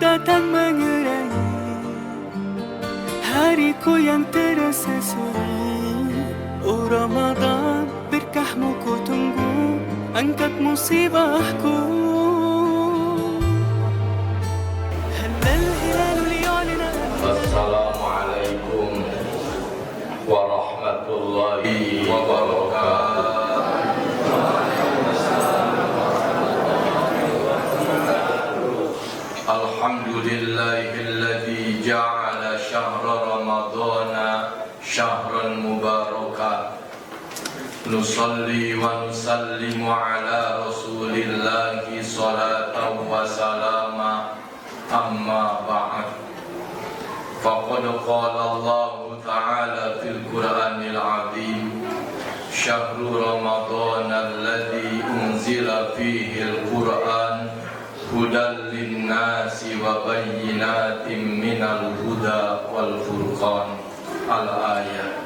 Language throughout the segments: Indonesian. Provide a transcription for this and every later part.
datang mengerangi hariku yang terasa sunyi. Oh Ramadan, berkahmu ku tunggu, angkat musibahku. Assalamualaikum warahmatullahi wabarakatuh. Alhamdulillahilladzi ja'ala syahra ramadhana syahran mubarakan. Nusalli wa nusallimu ala rasulillahi salatan wa salama. Amma ba'd. Faqad qala Allah ta'ala fil Qur'anil 'azim, syahru ramadhana alladzi unzila fihi al-Qur'an hudan linnasi wa bayyinatin minal huda wal furqan. Al-ayat.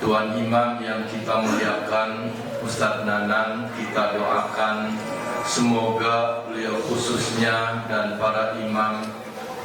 Tuan Imam yang kita muliakan, Ustaz Nanan, kita doakan semoga beliau khususnya dan para imam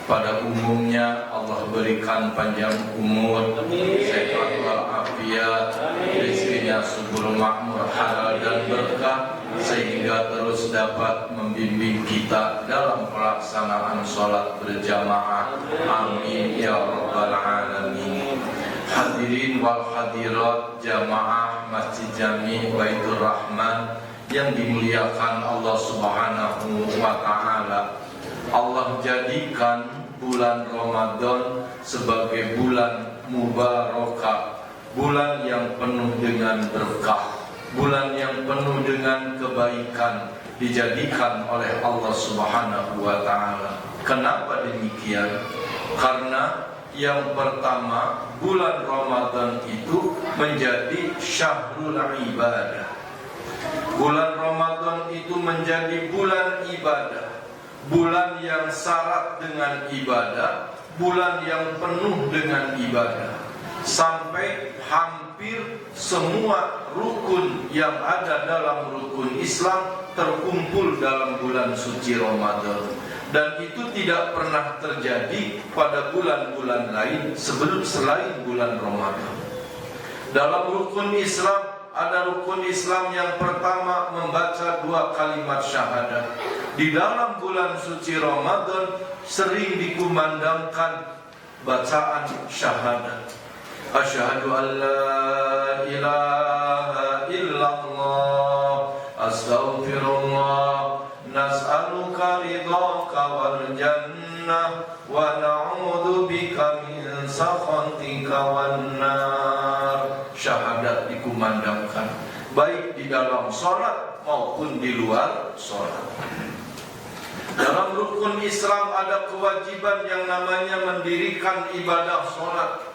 pada umumnya Allah berikan panjang umur, sehat walafiat, rezekinya subur makmur, halal dan berkah, sehingga terus dapat membimbing kita dalam pelaksanaan sholat berjamaah. Amin ya rabbal alamin. Hadirin wal hadirat jamaah Masjid Jami Baitur Rahman yang dimuliakan Allah Subhanahu wa ta'ala. Allah jadikan bulan Ramadan sebagai bulan mubarakah, bulan yang penuh dengan berkah, bulan yang penuh dengan kebaikan, dijadikan oleh Allah Subhanahu wa ta'ala. Kenapa demikian? Karena yang pertama, bulan Ramadan itu menjadi syahrul ibadah. Bulan Ramadan itu menjadi bulan ibadah, bulan yang syarat dengan ibadah, bulan yang penuh dengan ibadah. Sampai hampir semua rukun yang ada dalam rukun Islam terkumpul dalam bulan suci Ramadan. Dan itu tidak pernah terjadi pada bulan-bulan lain selain bulan Ramadan. Dalam rukun Islam, ada rukun Islam yang pertama membaca 2 kalimat syahadat. Di dalam bulan suci Ramadan sering dikumandangkan bacaan syahadat. Asyhadu an la ilaha illallah, astaghfirullah, nas'aluka ridhaka wal jannah, wa na'udzu bika min sakhatika wan nar. Syahadat dikumandangkan baik di dalam sholat maupun di luar sholat. Dalam rukun Islam ada kewajiban yang namanya mendirikan ibadah sholat.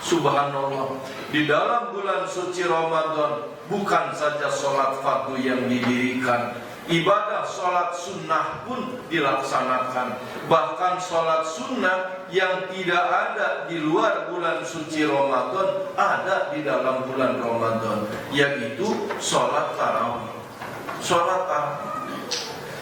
Subhanallah, di dalam bulan suci Ramadan bukan saja sholat fardu yang didirikan, ibadah sholat sunnah pun dilaksanakan. Bahkan sholat sunnah yang tidak ada di luar bulan suci Ramadan ada di dalam bulan Ramadan, yaitu sholat tarawih.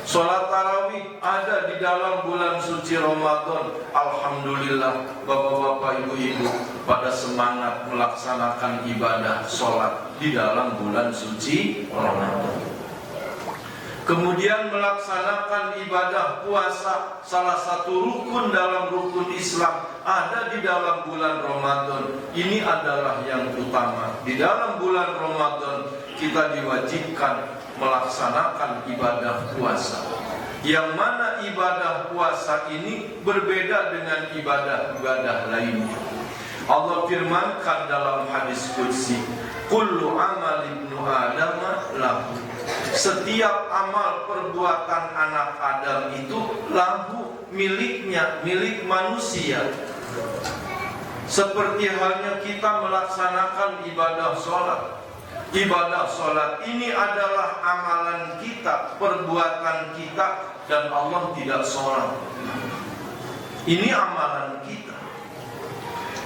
Sholat tarawih ada di dalam bulan suci Ramadan. Alhamdulillah, bapak-bapak, ibu-ibu pada semangat melaksanakan ibadah sholat di dalam bulan suci Ramadan. Kemudian melaksanakan ibadah puasa, salah satu rukun dalam rukun Islam, ada di dalam bulan Ramadan. Ini adalah yang utama. Di dalam bulan Ramadan kita diwajibkan melaksanakan ibadah puasa, yang mana ibadah puasa ini berbeda dengan ibadah-ibadah lainnya. Allah firmankan dalam hadis qudsi, kullu amal ibnu adam lahu. Setiap amal perbuatan anak Adam itu lahu, miliknya, milik manusia. Seperti halnya kita melaksanakan ibadah sholat. Ibadah sholat ini adalah amalan kita, perbuatan kita, dan Allah tidak sholat. Ini amalan kita.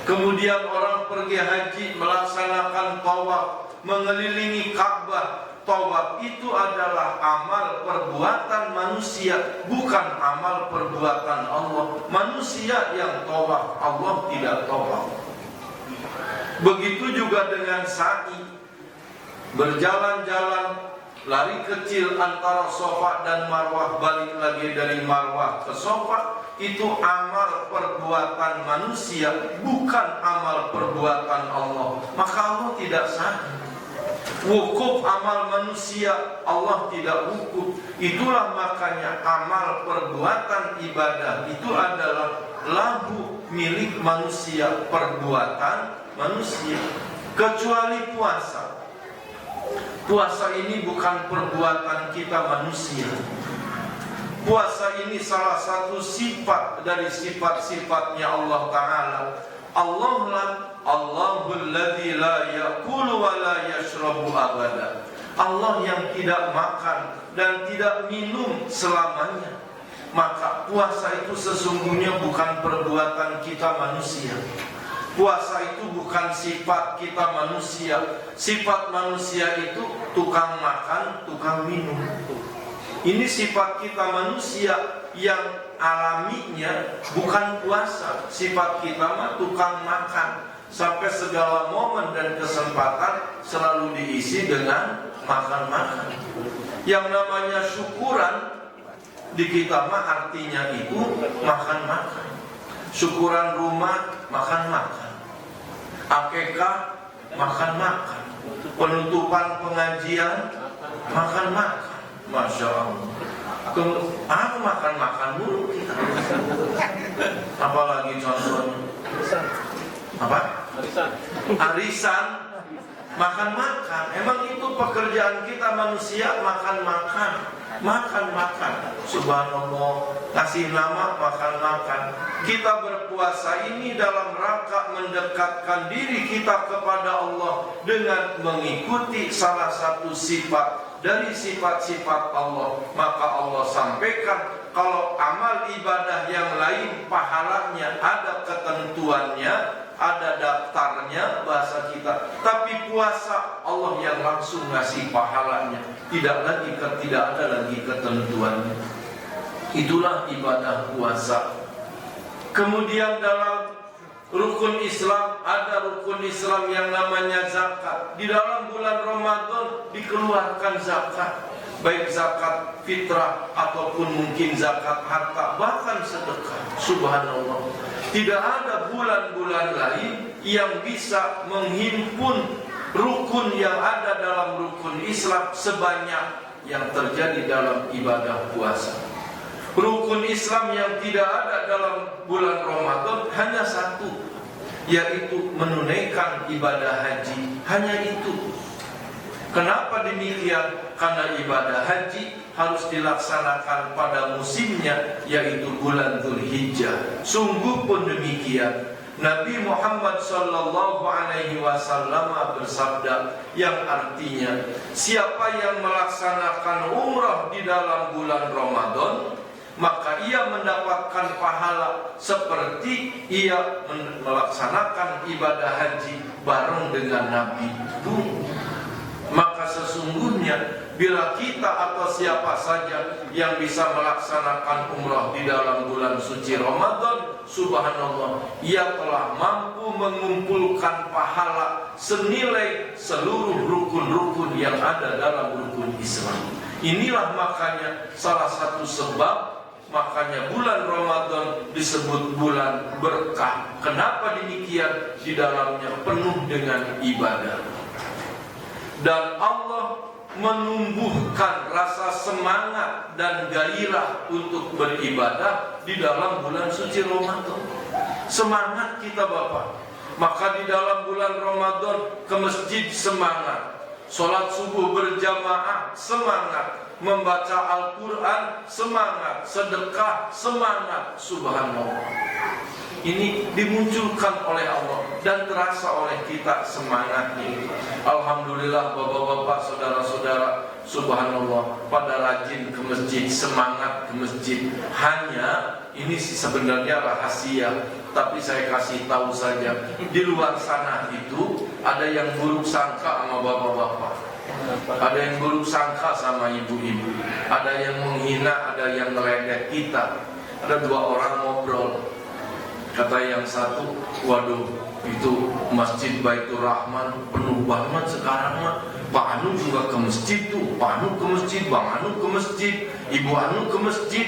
Kemudian orang pergi haji melaksanakan tawaf, mengelilingi Ka'bah, tawaf itu adalah amal perbuatan manusia, bukan amal perbuatan Allah. Manusia yang tawaf, Allah tidak tawaf. Begitu juga dengan sa'i, berjalan-jalan, lari kecil antara Safa dan Marwah, balik lagi dari Marwah ke Safa, itu amal perbuatan manusia, bukan amal perbuatan Allah. Maka Allah tidak sa'i. Wukuf amal manusia, Allah tidak wukuf. Itulah makanya amal perbuatan ibadah itu adalah lahu, milik manusia, perbuatan manusia. Kecuali puasa. Puasa ini bukan perbuatan kita manusia. Puasa ini salah satu sifat dari sifat-sifatnya Allah Ta'ala. Allah lah Allahul ladzi la ya'kulu wa la yashrabu abada. Allah yang tidak makan dan tidak minum selamanya. Maka puasa itu sesungguhnya bukan perbuatan kita manusia. Puasa itu bukan sifat kita manusia. Sifat manusia itu tukang makan, tukang minum. Ini sifat kita manusia yang alaminya bukan puasa. Sifat kita mah tukang makan. Sampai segala momen dan kesempatan selalu diisi dengan makan-makan. Yang namanya syukuran di kita mah artinya itu makan-makan. Syukuran rumah, makan-makan. Akikah, makan-makan. Penutupan pengajian, makan-makan. Masya Allah. Aku makan-makan dulu kita. Apalagi contohnya apa? Arisan, makan-makan. Emang itu pekerjaan kita manusia, makan-makan. Makan-makan. Subhanallah. Kasih nama makan-makan. Kita berpuasa ini dalam rangka mendekatkan diri kita kepada Allah dengan mengikuti salah satu sifat dari sifat-sifat Allah. Maka Allah sampaikan kalau amal ibadah yang lain pahalanya ada ketentuannya, ada daftarnya bahasa kita. Tapi puasa Allah yang langsung ngasih pahalanya. Tidak ada lagi ketentuannya. Itulah ibadah puasa. Kemudian dalam rukun Islam, ada rukun Islam yang namanya zakat. Di dalam bulan Ramadan dikeluarkan zakat, baik zakat fitrah ataupun mungkin zakat harta, bahkan sedekah. Subhanallah. Tidak ada bulan-bulan lain yang bisa menghimpun rukun yang ada dalam rukun Islam sebanyak yang terjadi dalam ibadah puasa. Rukun Islam yang tidak ada dalam bulan Ramadan hanya satu, yaitu menunaikan ibadah haji. Hanya itu. Kenapa demikian? Karena ibadah haji harus dilaksanakan pada musimnya, yaitu bulan Dzulhijjah. Sungguh pun demikian. Nabi Muhammad sallallahu alaihi wasallam bersabda yang artinya, siapa yang melaksanakan umrah di dalam bulan Ramadan, maka ia mendapatkan pahala seperti ia melaksanakan ibadah haji bareng dengan Nabi. Maka sesungguhnya bila kita atau siapa saja yang bisa melaksanakan umrah di dalam bulan suci Ramadan, subhanallah, ia telah mampu mengumpulkan pahala senilai seluruh rukun-rukun yang ada dalam rukun Islam. Inilah makanya salah satu sebab makanya bulan Ramadan disebut bulan berkah. Kenapa demikian? Di dalamnya penuh dengan ibadah. Dan Allah menumbuhkan rasa semangat dan gairah untuk beribadah di dalam bulan suci Ramadan. Semangat kita Bapak. Maka di dalam bulan Ramadan ke masjid semangat, sholat subuh berjamaah semangat, membaca Al-Quran semangat, sedekah semangat. Subhanallah. Ini dimunculkan oleh Allah dan terasa oleh kita semangatnya itu. Alhamdulillah bapak-bapak, saudara-saudara, subhanallah, pada rajin ke masjid, semangat ke masjid. Hanya ini sih sebenarnya rahasia, tapi saya kasih tahu saja. Di luar sana itu ada yang buruk sangka sama bapak-bapak. Ada yang buruk sangka sama ibu-ibu, ada yang menghina, ada yang meledek kita. Ada 2 orang ngobrol. Kata yang satu, waduh, itu Masjid Baitur Rahman penuh banget sekarang mah. Pak Anu juga ke masjid tuh, Pak Anu ke masjid, Bang Anu ke masjid, Ibu Anu ke masjid.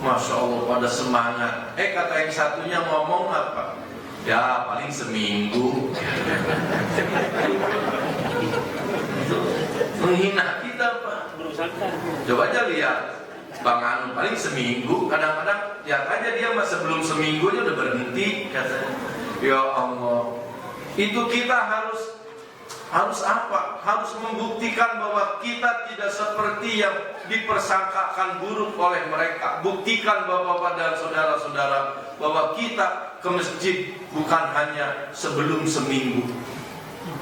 Masya Allah pada semangat. Kata yang satunya ngomong apa? Ya paling seminggu. Menghina kita Pak. Coba aja lihat Bang Anu paling seminggu. Kadang-kadang lihat aja dia sebelum seminggu aja udah berhenti katanya. Ya Allah, itu kita harus apa? Harus membuktikan bahwa kita tidak seperti yang dipersangkakan buruk oleh mereka. Buktikan Bapak-bapak dan saudara-saudara bahwa kita ke masjid bukan hanya sebelum seminggu.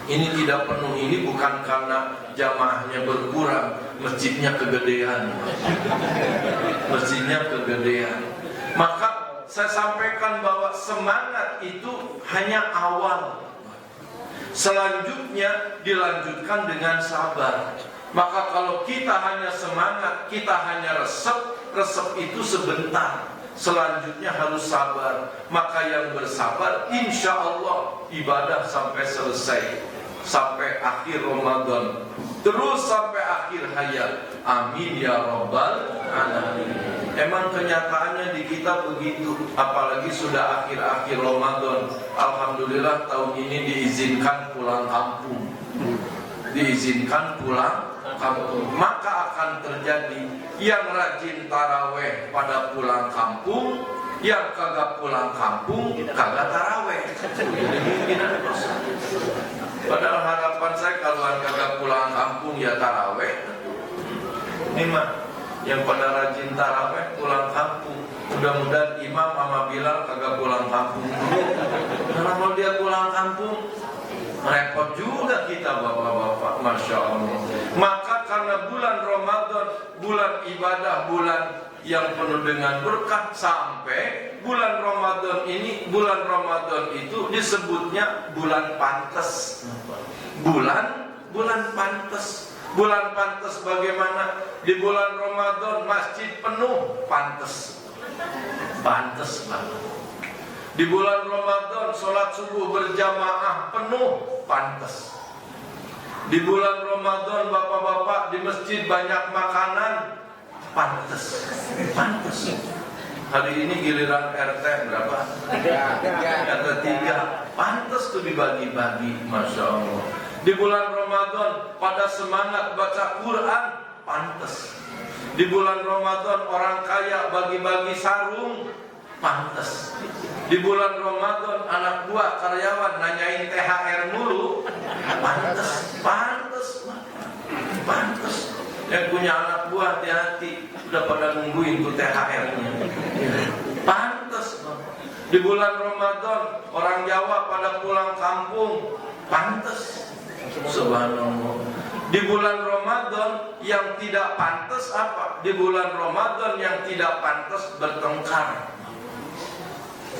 Ini tidak penuh, ini bukan karena jamaahnya berkurang, masjidnya kegedean. Masjidnya kegedean. Maka saya sampaikan bahwa semangat itu hanya awal. Selanjutnya dilanjutkan dengan sabar. Maka kalau kita hanya semangat, kita hanya resep itu sebentar. Selanjutnya harus sabar. Maka yang bersabar insya Allah ibadah sampai selesai, sampai akhir Ramadan, terus sampai akhir hayat. Amin ya Rabbal Alamin. Emang kenyataannya di kita begitu. Apalagi sudah akhir-akhir Ramadan. Alhamdulillah tahun ini diizinkan pulang kampung. Diizinkan pulang kampung. Maka akan terjadi yang rajin taraweh pada pulang kampung, yang kagak pulang kampung kagak taraweh. Padahal harapan saya kalau kagak pulang kampung ya taraweh. Ini mah yang pada rajin taraweh pulang kampung. Mudah-mudahan imam sama Bilal kagak pulang kampung. Karena kalau dia pulang kampung repot juga kita bapak-bapak. Masya Allah. Maka karena bulan Ramadan, bulan ibadah, bulan yang penuh dengan berkah, sampai bulan Ramadan ini, bulan Ramadan itu disebutnya bulan pantas. Bulan pantas. Bulan pantas bagaimana? Di bulan Ramadan masjid penuh, pantas. Pantas banget. Di bulan Ramadan sholat subuh berjamaah penuh, pantas. Di bulan Ramadan bapak-bapak di masjid banyak makanan, pantas. Pantas. Hari ini giliran RT berapa? RT 3. Pantas tuh dibagi-bagi, Masya Allah. Di bulan Ramadan pada semangat baca Quran, pantas. Di bulan Ramadan orang kaya bagi-bagi sarung, pantas. Di bulan Ramadan anak buah karyawan nanyain THR mulu, pantas. Pantas. Yang punya anak buah hati-hati, udah pada nungguin tuh THR-nya. Pantas. Di bulan Ramadan orang Jawa pada pulang kampung, pantas. Subhanallah. Di bulan Ramadan yang tidak pantas apa? Di bulan Ramadan yang tidak pantas bertengkar.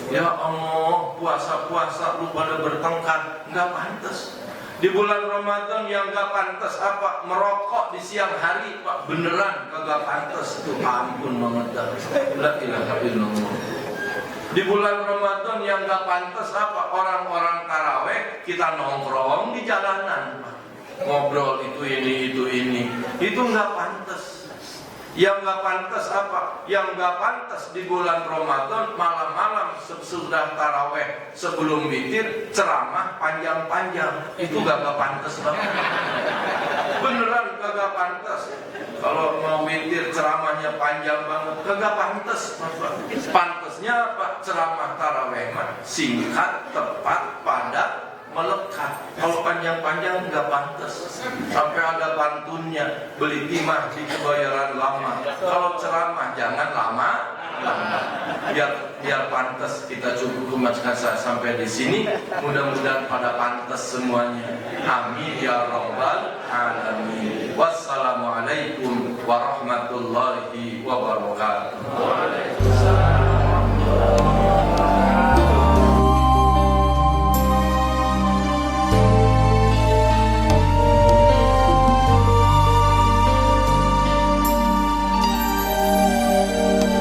Ya Allah, puasa-puasa lu pada bertengkar, nggak pantas. Di bulan Ramadan yang nggak pantas apa? Merokok di siang hari, Pak, beneran kagak pantas. Tuh ampun banget dah. La ilaha illallah. Di bulan Ramadan yang gak pantas apa? Orang-orang taraweh kita nongkrong di jalanan, ngobrol itu ini. Itu gak pantas. Yang gak pantas apa? Yang gak pantas di bulan Ramadan malam-malam sesudah taraweh sebelum witir ceramah panjang-panjang. Itu gak pantas banget. Beneran kagak pantas. Kalau mau witir ceramahnya panjang banget, kagak pantas. Pantasnya apa? Ceramah taraweh singkat, tepat, padat, melekat. Kalau panjang-panjang nggak pantas. Sampai ada pantunnya, beli timah di kebayaran lama. Kalau ceramah jangan lama. Biar pantas. Kita cukup sampai di sini. Mudah-mudahan pada pantas semuanya. Amin ya Rabbal Alamin. Wassalamualaikum warahmatullahi wabarakatuh.